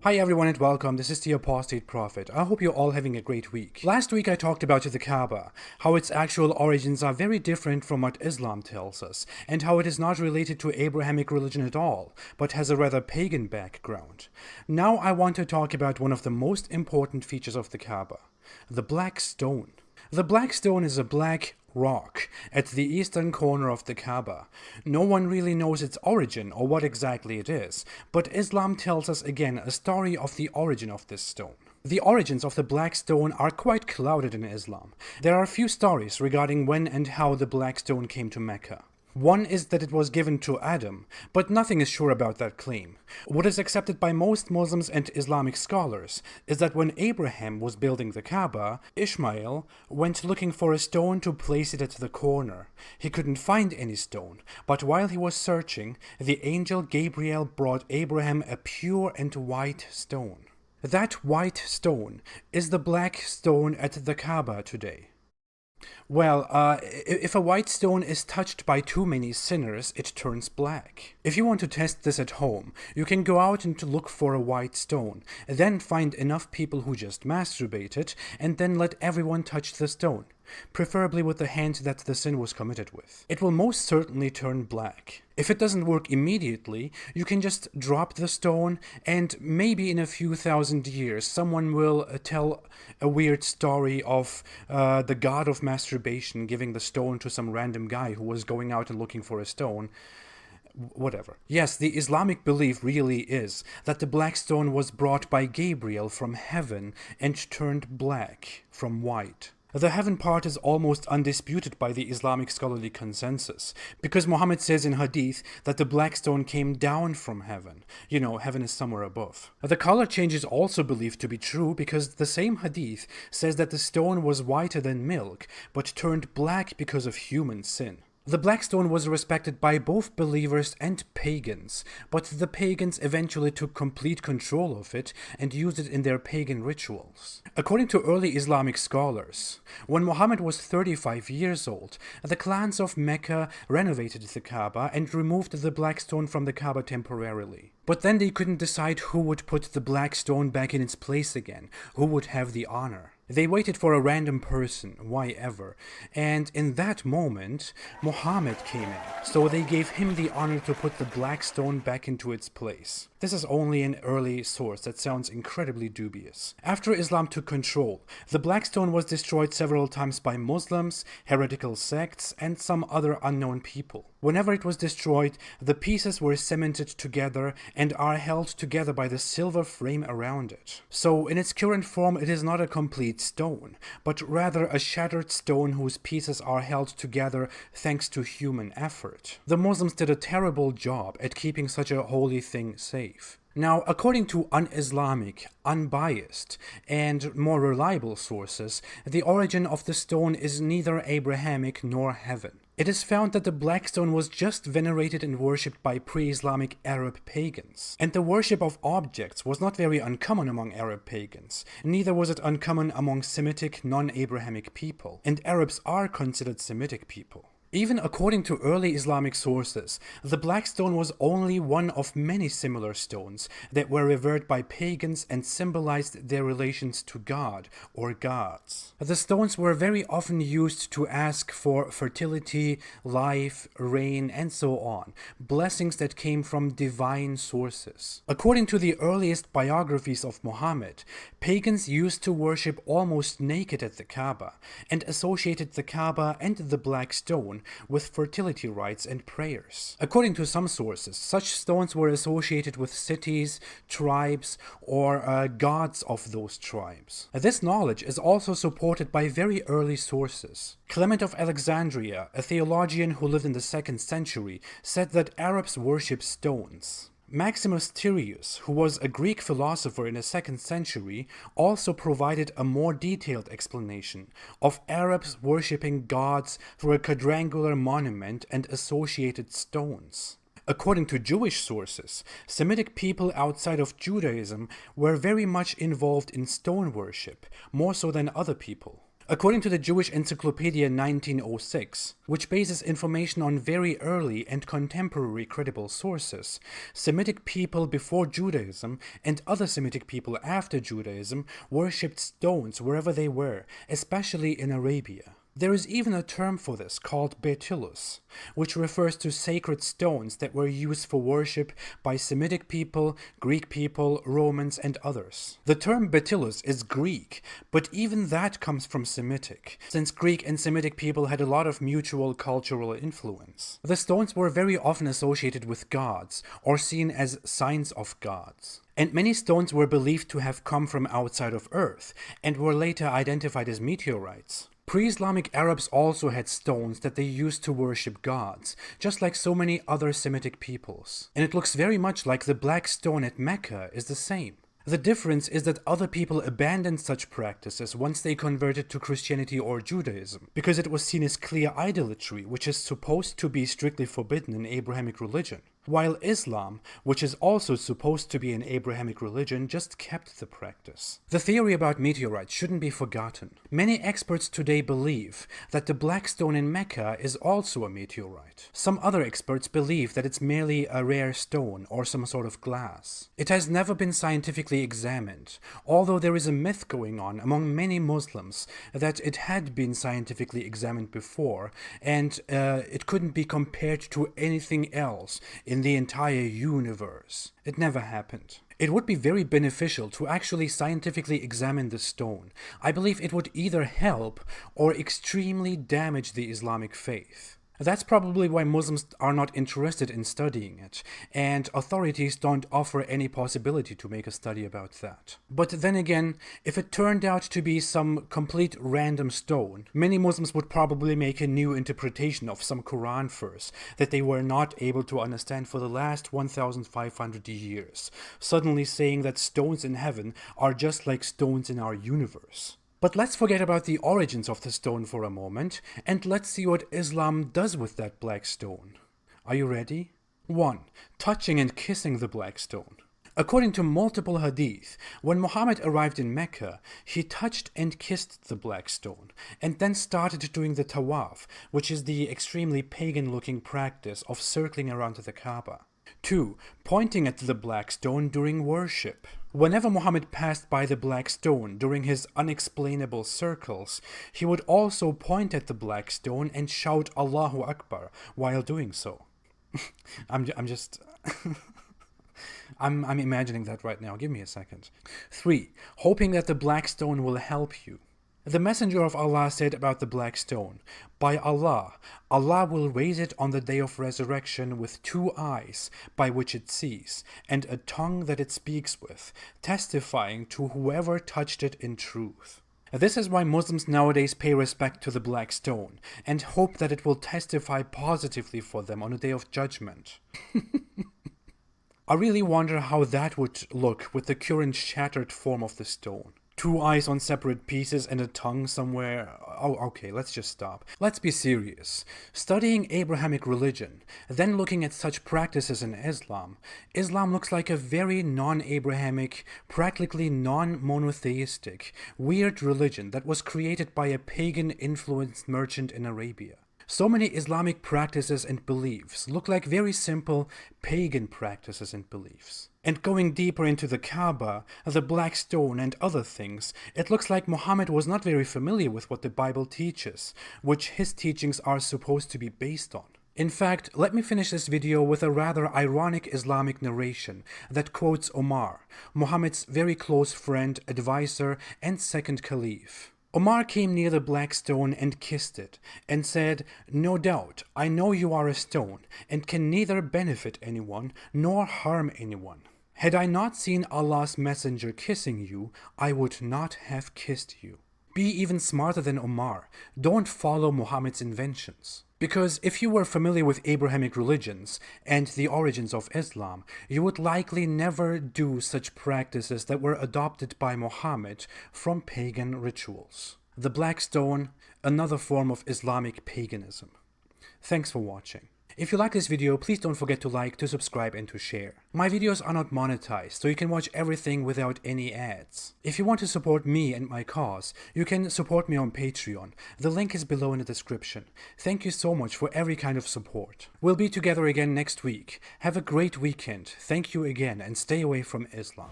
Hi everyone and welcome, this is the Apostate Prophet. I hope you're all having a great week. Last week I talked about the Kaaba, how its actual origins are very different from what Islam tells us, and how it is not related to Abrahamic religion at all, but has a rather pagan background. Now I want to talk about one of the most important features of the Kaaba, the black stone. The black stone is a black rock at the eastern corner of the Kaaba. No one really knows its origin or what exactly it is, but Islam tells us again a story of the origin of this stone. The origins of the black stone are quite clouded in Islam. There are a few stories regarding when and how the black stone came to Mecca. One is that it was given to Adam, but nothing is sure about that claim. What is accepted by most Muslims and Islamic scholars is that when Abraham was building the Kaaba, Ishmael went looking for a stone to place it at the corner. He couldn't find any stone, but while he was searching, the angel Gabriel brought Abraham a pure and white stone. That white stone is the black stone at the Kaaba today. Well, if a white stone is touched by too many sinners, it turns black. If you want to test this at home, you can go out and look for a white stone, then find enough people who just masturbate it, and then let everyone touch the stone, preferably with the hand that the sin was committed with. It will most certainly turn black. If it doesn't work immediately, you can just drop the stone, and maybe in a few thousand years someone will tell a weird story of the god of masturbation giving the stone to some random guy who was going out and looking for a stone. Whatever. Yes, the Islamic belief really is that the black stone was brought by Gabriel from heaven and turned black from white. The heaven part is almost undisputed by the Islamic scholarly consensus, because Muhammad says in Hadith that the black stone came down from heaven. You know, heaven is somewhere above. The color change is also believed to be true because the same Hadith says that the stone was whiter than milk, but turned black because of human sin. The black stone was respected by both believers and pagans, but the pagans eventually took complete control of it and used it in their pagan rituals. According to early Islamic scholars, when Muhammad was 35 years old, the clans of Mecca renovated the Kaaba and removed the black stone from the Kaaba temporarily. But then they couldn't decide who would put the black stone back in its place again, who would have the honor. They waited for a random person, why ever, and in that moment, Muhammad came in, so they gave him the honor to put the black stone back into its place. This is only an early source that sounds incredibly dubious. After Islam took control, the black stone was destroyed several times by Muslims, heretical sects, and some other unknown people. Whenever it was destroyed, the pieces were cemented together and are held together by the silver frame around it. So in its current form, it is not a complete stone, but rather a shattered stone whose pieces are held together thanks to human effort. The Muslims did a terrible job at keeping such a holy thing safe. Now, according to un-Islamic, unbiased, and more reliable sources, the origin of the stone is neither Abrahamic nor heaven. It is found that the black stone was just venerated and worshipped by pre-Islamic Arab pagans. And the worship of objects was not very uncommon among Arab pagans. Neither was it uncommon among Semitic, non-Abrahamic people. And Arabs are considered Semitic people. Even according to early Islamic sources, the black stone was only one of many similar stones that were revered by pagans and symbolized their relations to God or gods. The stones were very often used to ask for fertility, life, rain, and so on, blessings that came from divine sources. According to the earliest biographies of Muhammad, pagans used to worship almost naked at the Kaaba and associated the Kaaba and the black stone with fertility rites and prayers. According to some sources, such stones were associated with cities, tribes, or gods of those tribes. This knowledge is also supported by very early sources. Clement of Alexandria, a theologian who lived in the 2nd century, said that Arabs worship stones. Maximus Tyrius, who was a Greek philosopher in the 2nd century, also provided a more detailed explanation of Arabs worshipping gods through a quadrangular monument and associated stones. According to Jewish sources, Semitic people outside of Judaism were very much involved in stone worship, more so than other people. According to the Jewish Encyclopedia 1906, which bases information on very early and contemporary credible sources, Semitic people before Judaism and other Semitic people after Judaism worshipped stones wherever they were, especially in Arabia. There is even a term for this called betilus, which refers to sacred stones that were used for worship by Semitic people, Greek people, Romans, and others. The term betilus is Greek, but even that comes from Semitic, since Greek and Semitic people had a lot of mutual cultural influence. The stones were very often associated with gods, or seen as signs of gods. And many stones were believed to have come from outside of Earth, and were later identified as meteorites. Pre-Islamic Arabs also had stones that they used to worship gods, just like so many other Semitic peoples. And it looks very much like the black stone at Mecca is the same. The difference is that other people abandoned such practices once they converted to Christianity or Judaism, because it was seen as clear idolatry, which is supposed to be strictly forbidden in Abrahamic religion. While Islam, which is also supposed to be an Abrahamic religion, just kept the practice. The theory about meteorites shouldn't be forgotten. Many experts today believe that the black stone in Mecca is also a meteorite. Some other experts believe that it's merely a rare stone or some sort of glass. It has never been scientifically examined, although there is a myth going on among many Muslims that it had been scientifically examined before and it couldn't be compared to anything else in the entire universe. It never happened. It would be very beneficial to actually scientifically examine the stone. I believe it would either help or extremely damage the Islamic faith. That's probably why Muslims are not interested in studying it, and authorities don't offer any possibility to make a study about that. But then again, if it turned out to be some complete random stone, many Muslims would probably make a new interpretation of some Quran verse that they were not able to understand for the last 1,500 years, suddenly saying that stones in heaven are just like stones in our universe. But let's forget about the origins of the stone for a moment, and let's see what Islam does with that black stone. Are you ready? 1. Touching and kissing the black stone. According to multiple hadith, when Muhammad arrived in Mecca, he touched and kissed the black stone, and then started doing the tawaf, which is the extremely pagan-looking practice of circling around the Kaaba. 2. Pointing at the black stone during worship. Whenever Muhammad passed by the black stone during his unexplainable circles, he would also point at the black stone and shout Allahu Akbar while doing so. I'm imagining that right now. Give me a second. 3. Hoping that the black stone will help you. The Messenger of Allah said about the black stone, "By Allah, Allah will raise it on the day of resurrection with 2 eyes by which it sees, and a tongue that it speaks with, testifying to whoever touched it in truth." This is why Muslims nowadays pay respect to the black stone, and hope that it will testify positively for them on the day of judgment. I really wonder how that would look with the current shattered form of the stone. 2 eyes on separate pieces and a tongue somewhere. Oh, okay, let's just stop. Let's be serious. Studying Abrahamic religion, then looking at such practices in Islam, Islam looks like a very non-Abrahamic, practically non-monotheistic, weird religion that was created by a pagan-influenced merchant in Arabia. So many Islamic practices and beliefs look like very simple pagan practices and beliefs. And going deeper into the Kaaba, the black stone and other things, it looks like Muhammad was not very familiar with what the Bible teaches, which his teachings are supposed to be based on. In fact, let me finish this video with a rather ironic Islamic narration that quotes Omar, Muhammad's very close friend, advisor, and second caliph. Omar came near the black stone and kissed it, and said, "No doubt, I know you are a stone, and can neither benefit anyone, nor harm anyone. Had I not seen Allah's messenger kissing you, I would not have kissed you." Be even smarter than Omar. Don't follow Muhammad's inventions. Because if you were familiar with Abrahamic religions and the origins of Islam, you would likely never do such practices that were adopted by Muhammad from pagan rituals. The black stone, another form of Islamic paganism. Thanks for watching. If you like this video, please don't forget to like, to subscribe, and to share. My videos are not monetized, so you can watch everything without any ads. If you want to support me and my cause, you can support me on Patreon. The link is below in the description. Thank you so much for every kind of support. We'll be together again next week. Have a great weekend. Thank you again, and stay away from Islam.